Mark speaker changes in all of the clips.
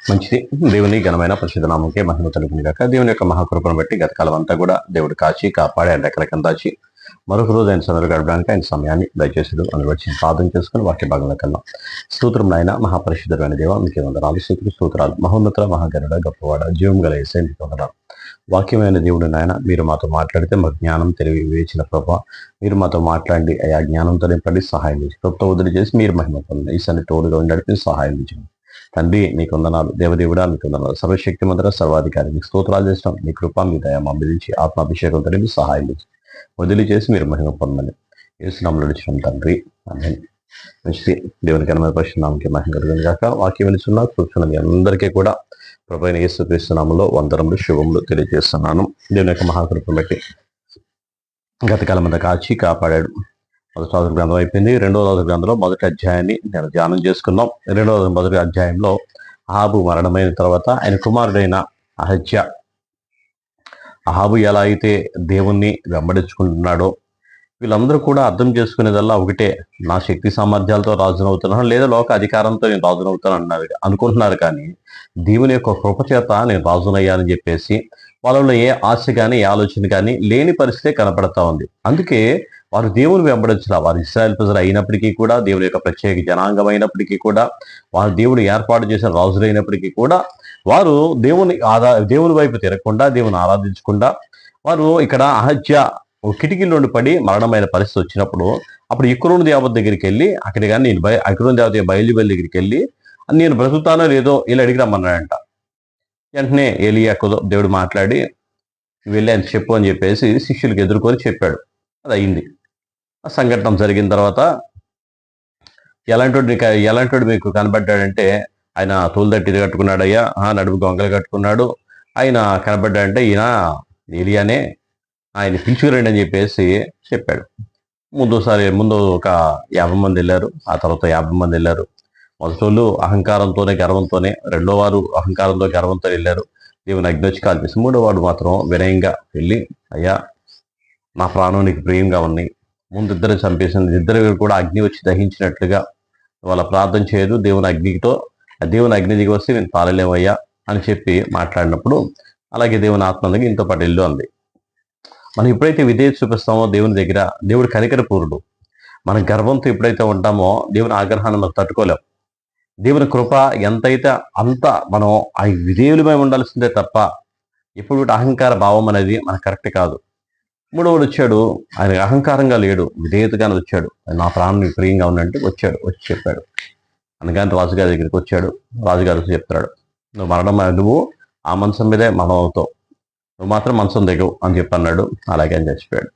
Speaker 1: మంచిది. దేవుని ఘనమైన పరిశుద్ధ నామంకే మహిమ కలుగును గాక. దేవుని యొక్క మహాకృపను బట్టి గతకాలం అంతా కూడా దేవుడు కాచి కాపాడి ఆయన రెక్కల కింద దాచి మరొక రోజు ఆయన సందర్భ గడపడానికి ఆయన సమయాన్ని దయచేసాడు. అందులో వచ్చి ప్రార్థన చేసుకుని వాక్య భాగంలో కన్నా స్తోత్రం నాయన మహాపరిశుద్ధమైన దేవ మీకే వందనాలు, స్తోత్రాలు. మహోన్నత మహాగరుడ గొప్పవాడ జీవం గల యేసయ్య మీకే వందనాలు. వాక్యమైన దేవుడు నాయన మీరు మాతో మాట్లాడితే మాకు జ్ఞానం తెలివి వేచిన ప్రభావ మీరు మాతో మాట్లాడి అయా జ్ఞానంతో నింపండి, సహాయం చేసి ప్రభుత్వ వదిలి చేసి మీరు మహిమ పొందండి. ఈ సన్ని తోడుగా నడిపి సహాయం చేయండి తండ్రి. నీకు వందనాలు దేవదేవుడా, నీకు వందనాలు సర్వశక్తి మంత్ర సర్వాధికారి నీకు స్తోత్రాలు చేస్తాం. నీ కృప మీ దయ మా బిరించి ఆత్మాభిషేకం తెలిపి సహాయం చేసి వదిలి చేసి మీరు మహిమ పొందండి. యేసునామములో నడిచిన తండ్రి ఆమేన్. మంచిది. దేవుని ఘనమైన పరిశుద్ధ నామముకి మహిమ కలుగును గాక. వాక్యం వినుచున్న కూర్చున్న మీ అందరికీ కూడా ప్రభువైన యేసుక్రీస్తు నామములో వందనములు శుభములు తెలియజేస్తున్నాను. దేవుని యొక్క మహాకృపను బట్టి గతకాలం అంతా కాచి కాపాడాడు. మొదటి గ్రంథం అయిపోయింది. రెండవ గ్రంథంలో మొదటి అధ్యాయాన్ని నేను ధ్యానం చేసుకున్నాం. మొదటి అధ్యాయంలో అహాబు మరణమైన తర్వాత ఆయన కుమారుడైన అహాబు ఎలా అయితే దేవుణ్ణి వెంబడించుకుంటున్నాడో వీళ్ళందరూ కూడా అర్థం చేసుకునేదల్లా ఒకటే, నా శక్తి సామర్థ్యాలతో రాజునవుతున్నాను లేదా లోక అధికారంతో నేను రాజునవుతాను అనుకుంటున్నారు. కానీ దేవుని యొక్క కృప చేత నేను రాజునయ్యానని చెప్పేసి వాళ్ళలో ఏ ఆశ కానీ ఏ ఆలోచన కానీ లేని పరిస్థితే కనపడతా ఉంది. అందుకే వారు దేవుని వెంబడించిన వారు ఇశ్రాయేల్ ప్రజలు అయినప్పటికీ కూడా, దేవుని యొక్క ప్రత్యేక జనాంగం అయినప్పటికీ కూడా, వారు దేవుడు ఏర్పాటు చేసిన రాజులైనప్పటికీ కూడా వారు దేవుని వైపు తిరగకుండా దేవుని ఆరాధించకుండా వారు ఇక్కడ అహజ్య కిటికీల నుండి పడి మరణమైన పరిస్థితి వచ్చినప్పుడు అప్పుడు ఇక్రోను దేవత దగ్గరికి వెళ్ళి అక్కడ కానీ నేను ఇక్రోను దేవత బయలుబెల్ దగ్గరికి వెళ్ళి నేను బ్రతుకుతానో లేదో ఇలా అడిగి రమ్మన్నాడంట. వెంటనే ఏలియాకు దేవుడు మాట్లాడి వెళ్ళి ఆయన చెప్పు అని చెప్పేసి శిష్యులకు ఎదుర్కొని చెప్పాడు. అది అయింది. ఆ సంఘటన జరిగిన తర్వాత ఎలాంటి మీకు కనబడ్డాడంటే ఆయన తోలుదట్టి ఇది కట్టుకున్నాడయ్యా, నడుపు గొంగలు కట్టుకున్నాడు, ఆయన కనబడ్డాడంటే ఈయన ఏలియానే, ఆయన పిలుచుకురండి అని చెప్పేసి చెప్పాడు. ముందు ఒక 50 మంది వెళ్ళారు, ఆ తర్వాత 50 మంది వెళ్ళారు. మొదటోళ్ళు అహంకారంతోనే గర్వంతోనే, రెండో వారు అహంకారంతో గర్వంతో వెళ్ళారు. దేవుని అగ్ని వచ్చి కాల్ చేసి మూడో వాడు మాత్రం వినయంగా వెళ్ళి, అయ్యా నా ప్రాణం నీకు ప్రియంగా ఉన్నాయి, ముందు ఇద్దరు చంపేసింది, ఇద్దరు కూడా అగ్ని వచ్చి దహించినట్లుగా వాళ్ళ ప్రార్థన చేయదు, దేవుని అగ్ని దిగి వస్తే నేను తాళలేమయ్యా అని చెప్పి మాట్లాడినప్పుడు అలాగే దేవుని ఆత్మ ఇంతో పాటు వెళ్ళు అంది. మనం ఎప్పుడైతే విధేయత చూపిస్తామో దేవుని దగ్గర, దేవుడు కనికరపూరుడు. మన గర్వంతో ఎప్పుడైతే ఉంటామో దేవుని ఆగ్రహాన్ని మనం తట్టుకోలేం. దేవుని కృప ఎంతైతే అంత మనం ఆ విధేయులమై ఉండాల్సిందే తప్ప ఎప్పుడు అహంకార భావం అనేది మనకు కరెక్ట్ కాదు. మూడవడు వచ్చాడు, ఆయన అహంకారంగా లేడు, విధేయతగానే వచ్చాడు. నా ప్రాణం ప్రియంగా ఉన్నట్టు వచ్చి చెప్పాడు. అనగానే రాజుగారి దగ్గరికి వచ్చాడు. రాజుగారు చెప్తాడు, నువ్వు ఆ మంచం మీదే మరణం అవుతావు, నువ్వు మాత్రం మంచం దిగవు అని చెప్పి అన్నాడు. అలాగే ఆయన చచ్చిపోయాడు.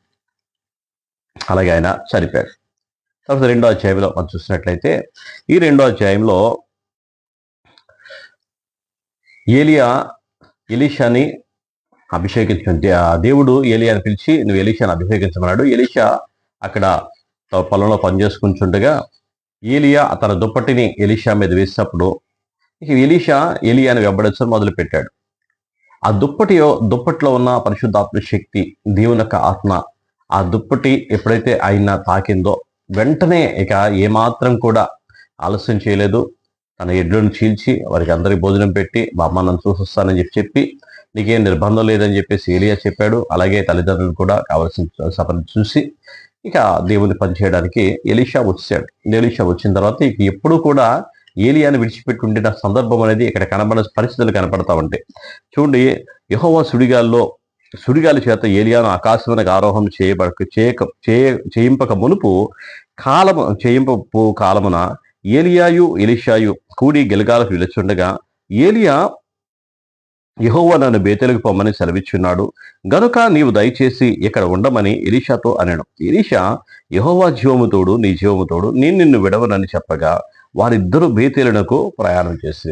Speaker 1: అలాగే ఆయన చనిపోయాడు. తర్వాత 2వ అధ్యాయంలో మనం చూసినట్లయితే ఈ 2వ అధ్యాయంలో ఎలీషాని దేవుడు ఏలియాని పిలిచి నువ్వు ఎలీషాని అభిషేకించమన్నాడు. ఎలీషా అక్కడ పొలంలో పనిచేసుకుంటుండగా ఏలియా తన దుప్పటిని ఎలీషా మీద వేసినప్పుడు ఏలియాని వెంబడించడం మొదలు పెట్టాడు. ఆ దుప్పటిలో ఉన్న పరిశుద్ధాత్మ శక్తి, దేవుని యొక్క ఆత్మ ఆ దుప్పటి ఎప్పుడైతే ఆయన తాకిందో వెంటనే ఇక ఏమాత్రం కూడా ఆలస్యం చేయలేదు. తన ఎడ్లను చీల్చి వారికి అందరికి భోజనం పెట్టి మా అమ్మ నన్ను చూసొస్తానని చెప్పి నీకేం నిర్బంధం లేదని చెప్పేసి ఏలియా చెప్పాడు. అలాగే తల్లిదండ్రులు కూడా కావాల్సిన సభను చూసి ఇక దేవుని పనిచేయడానికి ఎలీషా వచ్చాడు. ఎలీషా వచ్చిన తర్వాత ఇక ఎప్పుడు కూడా ఏలియాని విడిచిపెట్టి ఉండిన సందర్భం అనేది ఇక్కడ కనబడిన పరిస్థితులు కనపడతా ఉంటాయి. చూడండి, యెహోవా సుడిగాలి చేత ఏలియాను ఆకాశమునకు ఆరోహం చేయింపక మునుపు కాలమున ఏలియాయు ఎలీషాయు కూడి గిల్గాలకు నిలుచుండగా ఏలియా యెహోవా నన్ను బేతేలుకు పొమ్మని సెలవిచ్చున్నాడు గనుక నీవు దయచేసి ఇక్కడ ఉండమని ఎలీషాతో అనెను. ఎలీషా యెహోవా జీవముతోడు నీ జీవముతోడు నేను నిన్ను విడవనని చెప్పగా వారిద్దరూ బేతేలునకు ప్రయాణం చేసి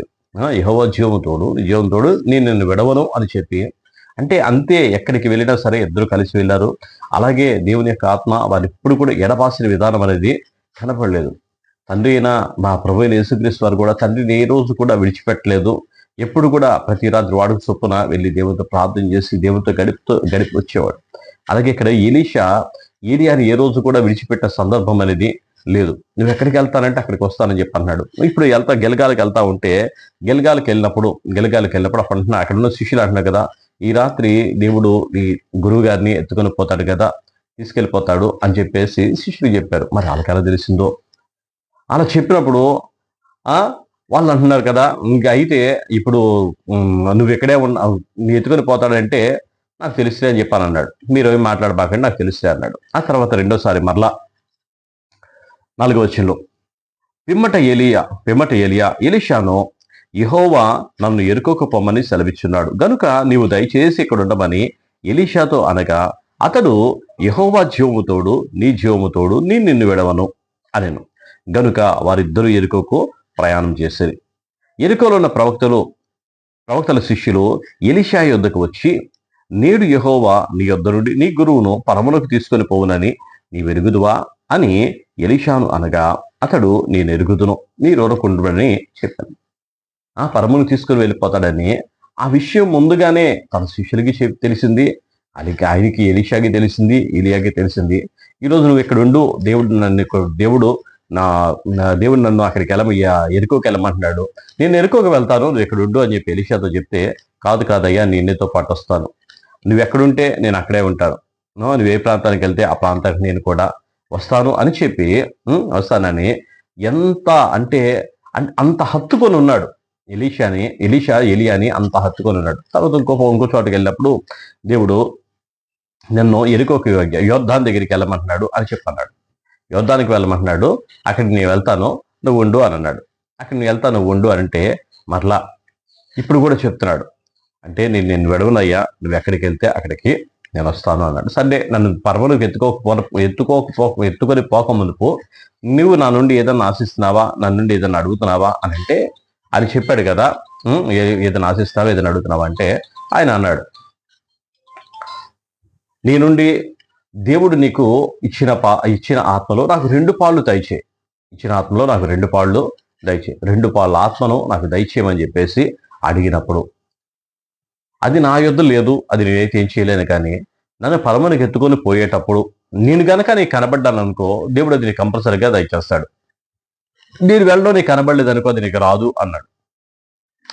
Speaker 1: యెహోవా జీవముతోడు నీ జీవముతోడు నేను నిన్ను విడవను అని చెప్పి, అంటే అంతే, ఎక్కడికి వెళ్ళినా సరే ఇద్దరు కలిసి వెళ్ళారు. అలాగే దేవుని యొక్క ఆత్మ వారు ఇప్పుడు కూడా ఎడబాసిన విధానం అనేది కనపడలేదు. తండ్రి అయిన మా ప్రభు అయిన యేసుక్రీస్తు వారు కూడా తండ్రిని ఏ రోజు కూడా విడిచిపెట్టలేదు. ఎప్పుడు కూడా ప్రతి రాత్రి వాడుకు చొప్పున వెళ్ళి దేవునితో ప్రార్థన చేసి దేవునితో గడిపి వచ్చేవాడు. అలాగే ఇక్కడ ఏలియాని ఏ రోజు కూడా విడిచిపెట్టిన సందర్భం అనేది లేదు, నువ్వు ఎక్కడికి వెళ్తానంటే అక్కడికి వస్తానని చెప్పి అన్నాడు. ఇప్పుడు గిల్గాల్కి వెళ్తా ఉంటే గిల్గాల్కి వెళ్ళినప్పుడు అప్పుడు అంటున్నా, అక్కడ ఉన్న శిష్యులు అంటున్నారు కదా, ఈ రాత్రి దేవుడు ఈ గురువు గారిని ఎత్తుకొని పోతాడు కదా, తీసుకెళ్ళిపోతాడు అని చెప్పేసి శిష్యులు చెప్పారు. మరి వాళ్ళకి ఎలా తెలిసిందో? అలా చెప్పినప్పుడు వాళ్ళు అంటున్నారు కదా, ఇంకా అయితే ఇప్పుడు నువ్వు ఎక్కడే ఉన్నావు, నీ ఎత్తుకొని పోతాడంటే నాకు తెలుసులే అని చెప్పాను అన్నాడు. మీరు ఏమి మాట్లాడబాకండి, నాకు తెలుసులే అన్నాడు. ఆ తర్వాత రెండోసారి మరలా 4వ వచనంలో పిమ్మట ఏలియా ఎలీషాను, యెహోవా నన్ను ఎరుకోక పొమ్మని సెలవిచ్చున్నాడు గనుక నీవు దయచేసి ఇక్కడ ఉండమని ఎలీషాతో అనగా, అతడు యెహోవా జీవము తోడు, నీ జీవము తోడు, నిన్ను విడవను అనెను. గనుక వారిద్దరూ ఎరుకోకు ప్రయాణం చేసేది. ఎరుకోలో ఉన్న ప్రవక్తల శిష్యులు ఎలీషా యొద్దకు వచ్చి, నేడు యెహోవా నీ యొద్ద నుండి నీ గురువును పరమునకు తీసుకొని పోవునని నీ వెరుగుదువా అని ఎలీషాను అనగా, అతడు నేను ఎరుగుదును, నీ రోరకుండునని చెప్పాను. ఆ పరమును తీసుకుని వెళ్ళిపోతాడని ఆ విషయం ముందుగానే తన శిష్యులకి తెలిసింది. ఆయనకి ఎలీషాకి తెలిసింది, ఏలియాకి తెలిసింది. ఈరోజు నువ్వు ఇక్కడ ఉండు, దేవుడు నన్ను అక్కడికి ఎరుకోకి వెళ్ళమంటున్నాడు, నేను ఎరుకోకి వెళ్తాను, నువ్వు ఎక్కడ ఉండు అని చెప్పి ఎలీషాతో చెప్తే, కాదయ్యా నేను నీతో పాటు వస్తాను, నువ్వు ఎక్కడుంటే నేను అక్కడే ఉంటాను, నువ్వు ఏ ప్రాంతానికి వెళ్తే ఆ ప్రాంతానికి నేను కూడా వస్తాను అని చెప్పి వస్తానని ఎంత అంటే అంత హత్తుకొని ఉన్నాడు ఎలీయాని అంత హత్తుకొని ఉన్నాడు. తర్వాత ఇంకో చోటుకి వెళ్ళినప్పుడు దేవుడు నన్ను ఎరుకోకి యోర్దాను దగ్గరికి వెళ్ళమంటున్నాడు అని చెప్పన్నాడు. యోర్దానికి వెళ్ళమంటున్నాడు, అక్కడికి నేను వెళ్తాను, నువ్వు ఉండు అని అన్నాడు. అక్కడికి నేను వెళ్తాను, నువ్వు ఉండు అంటే మరలా ఇప్పుడు కూడా చెప్తున్నాడు, అంటే నేను విడవనయ్యా, నువ్వు ఎక్కడికి వెళ్తే అక్కడికి నేను వస్తాను అన్నాడు. సరే, నన్ను పర్వలకు ఎత్తుకొని పోక మునుపు నువ్వు నా నుండి ఏదన్నా ఆశిస్తున్నావా, నా నుండి ఏదన్నా అడుగుతున్నావా అని అంటే అని చెప్పాడు కదా. ఏదైనా ఆశిస్తున్నావా, ఏదైనా అడుగుతున్నావా అంటే ఆయన అన్నాడు, నీ నుండి దేవుడు నీకు ఇచ్చిన ఆత్మలో నాకు 2 పాళ్ళు దయచేయి, ఇచ్చిన ఆత్మలో నాకు 2 పాళ్ళు దయచేయి, 2 పాళ్ళ ఆత్మను నాకు దయచేయమని చెప్పేసి అడిగినప్పుడు, అది నా యొద్ద లేదు, అది నేనైతే ఏం చేయలేను, కానీ నన్ను పరమునకు ఎత్తుకొని పోయేటప్పుడు నేను గనక నీకు కనబడ్డాను అనుకో, దేవుడు అది నీకు కంపల్సరిగా దయచేస్తాడు. నేను వెళ్ళడం నీకు కనబడలేదు అనుకో, అది నీకు రాదు అన్నాడు.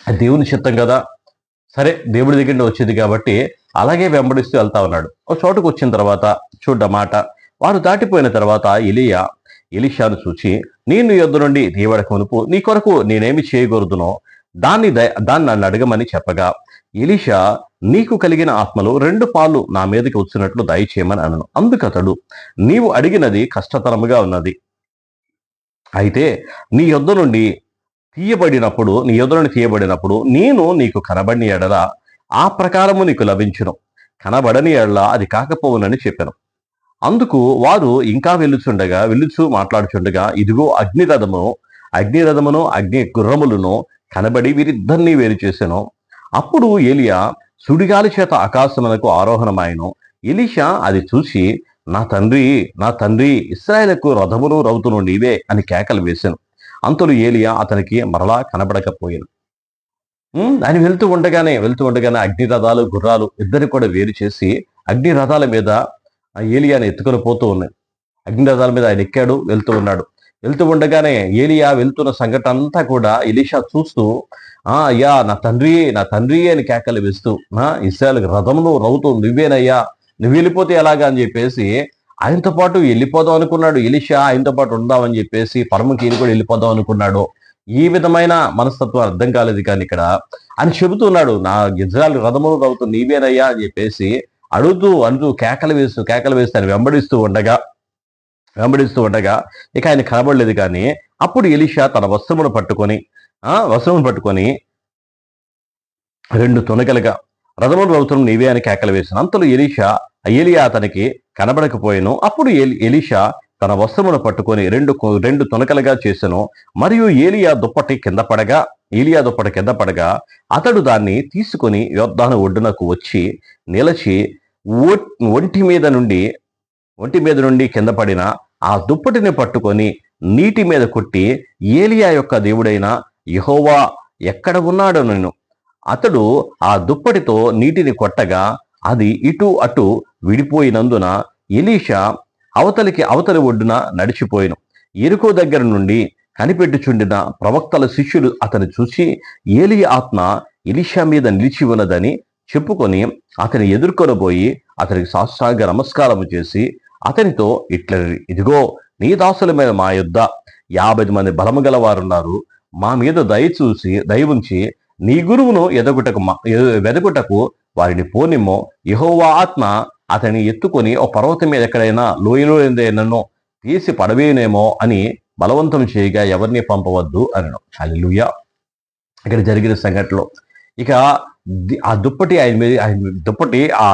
Speaker 1: అది దేవుని చిత్తం కదా. సరే, దేవుడి దగ్గర వచ్చేది కాబట్టి అలాగే వెంబడిస్తూ వెళ్తా ఉన్నాడు. ఒక చోటుకు వచ్చిన తర్వాత మాట, వారు దాటిపోయిన తర్వాత ఎలీషాను చూచి, నేను యొద్ద నుండి దేవుడికి మునుపు నీ కొరకు నేనేమి చేయకూడదునో దాన్ని నన్ను అడగమని చెప్పగా, ఎలీషా నీకు కలిగిన ఆత్మలో 2 పాలు నా మీదకి వచ్చినట్లు దయచేయమని అనను. అందుకతడు, నీవు అడిగినది కష్టతరముగా ఉన్నది, అయితే నీ యొద్ద నుండి తీయబడినప్పుడు నేను నీకు కనబడిన ఎడల ఆ ప్రకారము నీకు లభించును, కనబడని ఎడల అది కాకపోవునని చెప్పాను. అందుకు వారు ఇంకా వెళ్ళుచు మాట్లాడుచుండగా, ఇదిగో అగ్నిరథమును అగ్ని గుర్రములను కనబడి వీరిద్దరినీ వేరు చేసెను. అప్పుడు ఏలియా సుడిగాలి చేత ఆకాశమునకు ఆరోహణమాయను. ఎలీషా అది చూసి, నా తండ్రి ఇశ్రాయేలుకు రథమును రౌతును నీవే అని కేకలు వేశాను. అంతలో ఏలియా అతనికి మరలా కనబడకపోయాను. ఆయన వెళ్తూ ఉండగానే అగ్ని రథాలు గుర్రాలు ఇద్దరు కూడా వేరు చేసి అగ్ని రథాల మీద ఏలియాని ఎత్తుకొని పోతూ ఉన్నాయి. అగ్ని రథాల మీద ఆయన ఎక్కాడు, వెళ్తూ ఉండగానే ఏలియా వెళ్తున్న సంఘటన అంతా కూడా ఎలీషా చూస్తూ, అయ్యా నా తండ్రి అని కేకలు వేస్తూ, ఇశ్రాయేలుకు రథమును రౌతు నువ్వేనయ్యా, నువ్వు వెళ్ళిపోతే ఎలాగా అని చెప్పేసి ఆయనతో పాటు వెళ్ళిపోదాం అనుకున్నాడు. ఎలీషా ఆయనతో పాటు ఉందామని చెప్పేసి పరమకి కూడా వెళ్ళిపోదాం అనుకున్నాడు. ఈ విధమైన మనస్తత్వం అర్థం కాలేదు. కానీ ఇక్కడ ఆయన చెబుతున్నాడు, నా ఇజ్రాయేలు రథమును రౌతు నీవేనయ్యా అని చెప్పేసి అంటూ కేకలు వేస్తూ ఆయన వెంబడిస్తూ ఉండగా ఇక ఆయన కనబడలేదు. కానీ అప్పుడు ఎలీషా తన వస్త్రమును పట్టుకొని 2 తునకలుగా రథమును రౌతును నీవే అని కేకలు వేశాను. అంతలో ఏలియా అతనికి కనబడకపోయాను. అప్పుడు ఎలీషా తన వస్త్రమును పట్టుకొని 2 తునకలుగా చేసెను. మరియు ఏలియా దుప్పటి కింద పడగా అతడు దాన్ని తీసుకొని యొర్దాను ఒడ్డునకు వచ్చి నిలచి ఒంటి మీద నుండి కింద పడిన ఆ దుప్పటిని పట్టుకొని నీటి మీద కొట్టి, ఏలియా యొక్క దేవుడైన యెహోవా ఎక్కడ ఉన్నాడో నేను. అతడు ఆ దుప్పటితో నీటిని కొట్టగా అది ఇటు అటు విడిపోయినందున ఎలీషా అవతలి ఒడ్డున నడిచిపోయిను. ఎరుకో దగ్గర నుండి కనిపెట్టుచుండిన ప్రవక్తల శిష్యులు అతను చూసి ఏలియా ఆత్మ ఎలీషా మీద నిలిచి ఉన్నదని చెప్పుకొని అతని ఎదుర్కొనబోయి అతనికి సాష్టాంగ నమస్కారము చేసి అతనితో ఇట్లా, ఇదిగో నీ దాసుల మీద మా యొద్ద 50 మంది బలము గలవారున్నారు. మా మీద దయ ఉంచి నీ గురువును వెదకుటకు వారిని పోనిమ్మో. యెహోవా ఆత్మ అతని ఎత్తుకొని ఓ పర్వతం మీద ఎక్కడైనా లోయలో ఏందైనానో తీసి పడవేనేమో అని బలవంతం చేయగా ఎవరిని పంపవద్దు అనను. హల్లెలూయా. ఇక్కడ జరిగిన సంఘటనలో ఇక ఆ దుప్పటి ఆయన దుప్పటి ఆ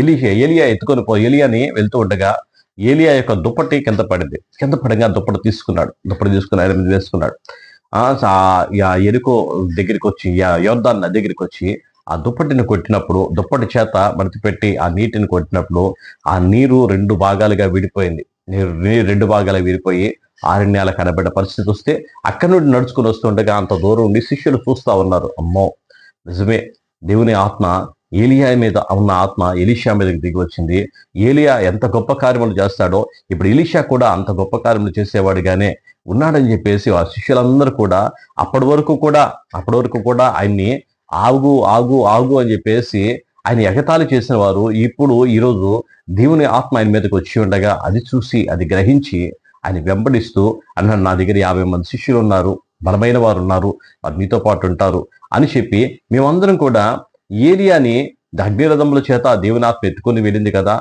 Speaker 1: ఏలియా ఎత్తుకొని ఏలియాని వెళ్తూ ఉండగా ఏలియా యొక్క దుప్పటి కింద పడింది. కింద పడగా దుప్పటి తీసుకుని ఆయన మీద వేసుకున్నాడు. ఎరుకో దగ్గరికి వచ్చి యోర్దాను నది దగ్గరికి వచ్చి ఆ దుప్పటిని కొట్టినప్పుడు, దుప్పటి చేత పెట్టి ఆ నీటిని కొట్టినప్పుడు ఆ నీరు 2 భాగాలుగా విడిపోయింది. నీరు 2 భాగాలుగా విడిపోయి ఆరణ్యాల కనబడ్డ పరిస్థితి వస్తే అక్కడి నుండి నడుచుకుని వస్తుండగా అంత దూరం ఉండి శిష్యులు చూస్తా ఉన్నారు. అమ్మో, నిజమే, దేవుని ఆత్మ ఏలియా మీద ఉన్న ఆత్మ ఎలీషా మీదకి దిగి వచ్చింది. ఏలియా ఎంత గొప్ప కార్యములు చేస్తాడో ఇప్పుడు ఎలీషా కూడా అంత గొప్ప కార్యములు చేసేవాడిగానే ఉన్నాడని చెప్పేసి ఆ శిష్యులందరూ కూడా అప్పటి వరకు కూడా ఆయన్ని ఆగు ఆగు ఆగు అని చెప్పేసి ఆయన ఎగతాళి చేసిన వారు ఇప్పుడు ఈరోజు దేవుని ఆత్మ ఆయన మీదకి వచ్చి ఉండగా అది చూసి అది గ్రహించి ఆయన వెంబడిస్తూ అన్నాడు, నా దగ్గర 50 మంది శిష్యులు ఉన్నారు, బలమైన వారు ఉన్నారు, వారు మీతో పాటు ఉంటారు అని చెప్పి మేమందరం కూడా ఏలియాని అగ్నిరథముల చేత దేవుని ఆత్మ ఎత్తుకొని వెళ్ళింది కదా,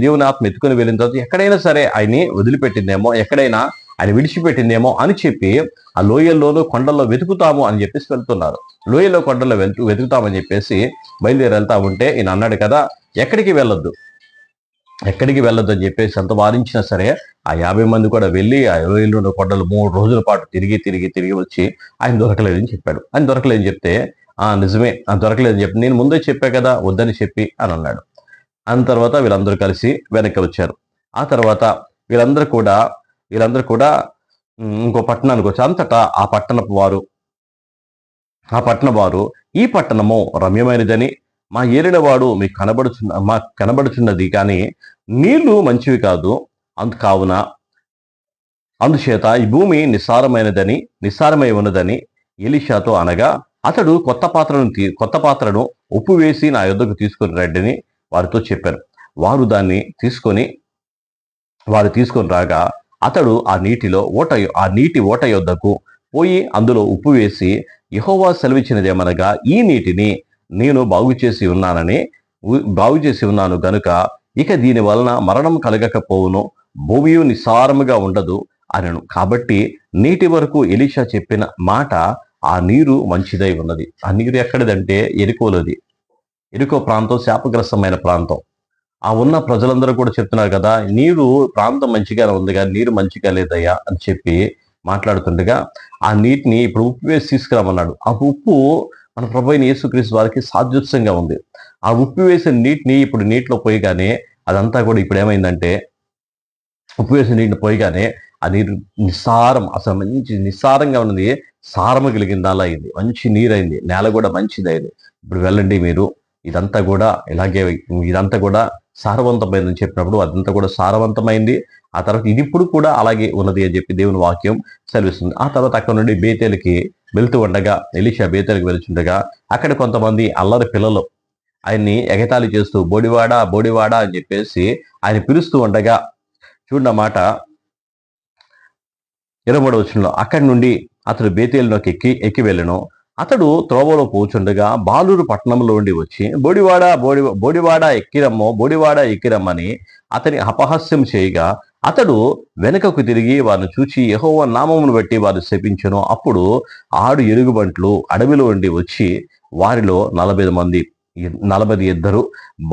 Speaker 1: దేవుని ఆత్మ ఎత్తుకొని వెళ్ళిన తర్వాత ఎక్కడైనా సరే ఆయన్ని వదిలిపెట్టిందేమో, ఎక్కడైనా ఆయన విడిచిపెట్టిందేమో అని చెప్పి ఆ లోయల్లోనూ కొండల్లో వెతుకుతాము అని చెప్పేసి వెళ్తున్నారు. లోయలో కొండల్లో వెతుకుతామని చెప్పేసి బయలుదేరి వెళ్తా ఉంటే ఈయన అన్నాడు కదా, ఎక్కడికి వెళ్ళొద్దు అని చెప్పేసి అంత వారించినా సరే ఆ 50 మంది కూడా వెళ్ళి ఆ లోయలో కొండలు 3 రోజుల పాటు తిరిగి వచ్చి ఆయన దొరకలేదని చెప్పాడు. ఆయన దొరకలేదని చెప్తే నిజమే, దొరకలేదని చెప్పి నేను ముందే చెప్పా కదా వద్దని చెప్పి అని అన్నాడు. అన్న తర్వాత వీళ్ళందరూ కలిసి వెనక్కి వచ్చారు. ఆ తర్వాత వీళ్ళందరూ కూడా ఇంకో పట్టణానికి వచ్చి అంతటా ఆ పట్టణ వారు ఈ పట్టణము రమ్యమైనదని మా ఏలినవాడు మీకు కనబడుచున్నది కానీ నీళ్లు మంచివి కాదు, అందుచేత ఈ భూమి నిస్సారమై ఉన్నదని ఎలీషాతో అనగా అతడు కొత్త పాత్రను ఉప్పు వేసి నా యొద్దకు తీసుకొని రండిని వారితో చెప్పారు. వారు దాన్ని తీసుకొని రాగా అతడు ఆ నీటి ఓట యొద్దకు పోయి అందులో ఉప్పు వేసి యెహోవా సెలవిచ్చినదేమనగా ఈ నీటిని నేను బాగు చేసి ఉన్నాను గనుక ఇక దీని వలన మరణం కలగకపోవును, భూమియు నిస్సారముగా ఉండదు అనను. కాబట్టి నీటి వరకు ఎలీషా చెప్పిన మాట ఆ నీరు మంచిదై ఉన్నది. ఆ నీరు ఎక్కడిదంటే ఎరుకోలోది. ఎరుకో ప్రాంతం శాపగ్రస్తమైన ప్రాంతం. ఆ ఉన్న ప్రజలందరూ కూడా చెప్తున్నారు కదా, నీరు ప్రాంతం మంచిగానే ఉంది కానీ నీరు మంచిగా లేదయ్యా అని చెప్పి మాట్లాడుతుండగా ఆ నీటిని ఇప్పుడు ఉప్పు వేసి తీసుకురామన్నాడు. ఆ ఉప్పు మన ప్రభు అయిన యేసుక్రీస్తు వారికి సాదృశ్యంగా ఉంది. ఆ ఉప్పు వేసిన నీటిని ఇప్పుడు నీటిలో పోయిగానే అదంతా కూడా ఇప్పుడు ఏమైందంటే ఉప్పు వేసిన నీటిని పోయిగానే ఆ నీరు నిస్సారం, అసలు మంచి నిస్సారంగా ఉన్నది, సారము కలిగిన దానిలా అయింది. మంచి నీరు అయింది, నేల కూడా మంచిదైంది. ఇప్పుడు వెళ్ళండి మీరు, ఇదంతా కూడా సారవంతమైందని చెప్పినప్పుడు అదంతా కూడా సారవంతమైంది. ఆ తర్వాత ఇది ఇప్పుడు కూడా అలాగే ఉన్నది అని చెప్పి దేవుని వాక్యం సెలవిస్తుంది. ఆ తర్వాత అక్కడ నుండి బేతేలుకి వెళ్తూ ఉండగా, ఎలీషా బేతేలుకి వెళ్తుండగా అక్కడ కొంతమంది అల్లరి పిల్లలు ఆయన్ని ఎగతాళి చేస్తూ బోడివాడా అని చెప్పేసి ఆయన పిలుస్తూ ఉండగా చూడన్నమాట 23వ వచనంలో అక్కడి నుండి అతడు బేతేలులోకి ఎక్కి వెళ్ళను. అతడు త్రోవలో పోచుండగా బాలురు పట్టణంలో ఉండి వచ్చి బోడివాడా ఎక్కిరమ్మని అతని అపహాస్యం చేయగా అతడు వెనుకకు తిరిగి వారిని చూచి యెహోవా నామమును బట్టి వారు శపించెను. అప్పుడు 6 ఎలుగుబంట్లు అడవిలో ఉండి వచ్చి వారిలో 42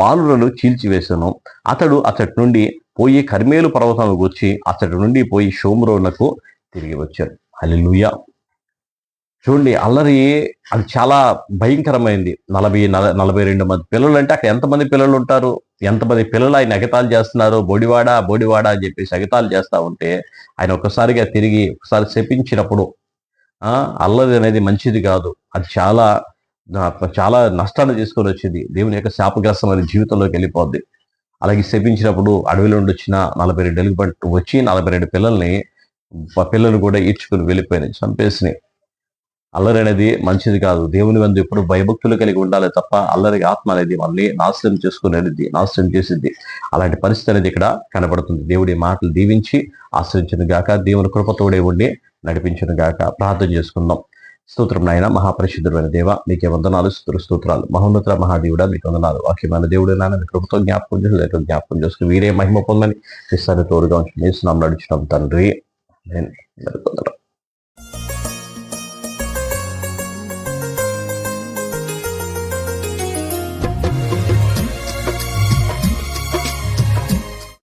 Speaker 1: బాలులను చీల్చివేసెను. అతడు అతడి నుండి పోయి కర్మేలు పర్వతం వచ్చి అతడి నుండి పోయి షోమ్రోనుకు తిరిగి వచ్చాడు. హల్లెలూయా. చూడండి, అల్లరి అది చాలా భయంకరమైంది. 42 మంది పిల్లలు అంటే అక్కడ ఎంతమంది పిల్లలు ఉంటారు? ఎంతమంది పిల్లలు ఆయన ఎగతాళి చేస్తున్నారు, బోడివాడా అని చెప్పేసి ఎగతాళి చేస్తా ఉంటే ఆయన ఒకసారి శపించినప్పుడు అల్లరి అనేది మంచిది కాదు. అది చాలా నష్టాన్ని తీసుకొని వచ్చింది. దేవుని యొక్క శాపగ్రస్తమైన జీవితంలోకి వెళ్ళిపోద్ది. అలాగే శపించినప్పుడు అడవిలో నుండి వచ్చిన 42 ఎలుగుబంట్లు వచ్చి 42 పిల్లల్ని పిల్లలు కూడా ఈడ్చుకుని వెళ్ళిపోయినాయి, చంపేసినాయి. అల్లరి అనేది మంచిది కాదు. దేవుని వందు ఎప్పుడు భయభక్తులు కలిగి ఉండాలి తప్ప అల్లరి ఆత్మ అనేది మనల్ని నాశనం చేసిద్ది. అలాంటి పరిస్థితి అనేది ఇక్కడ కనబడుతుంది. దేవుడి మాటలు దీవించి ఆశ్రయించిన గాక, దేవుని కృపతోడే ఉండి నడిపించిన గాక. ప్రార్థన చేసుకుందాం. స్తోత్రం నాయన, మహాపరిశుద్ధుడైన దేవ, మీకే వందనాలు, స్తోత్రాలు. మహోన్నత మహాదేవుడా, మీకు వందనాలు. వాక్యమైన దేవుడు నాయన, మీ కృపతో జ్ఞాపకం చేసుకుని వీరే మహిమ పొందని ఇస్తాను తోడుగా ఉంచి మీ నామములో నడుచున్నాం తండ్రి. నేను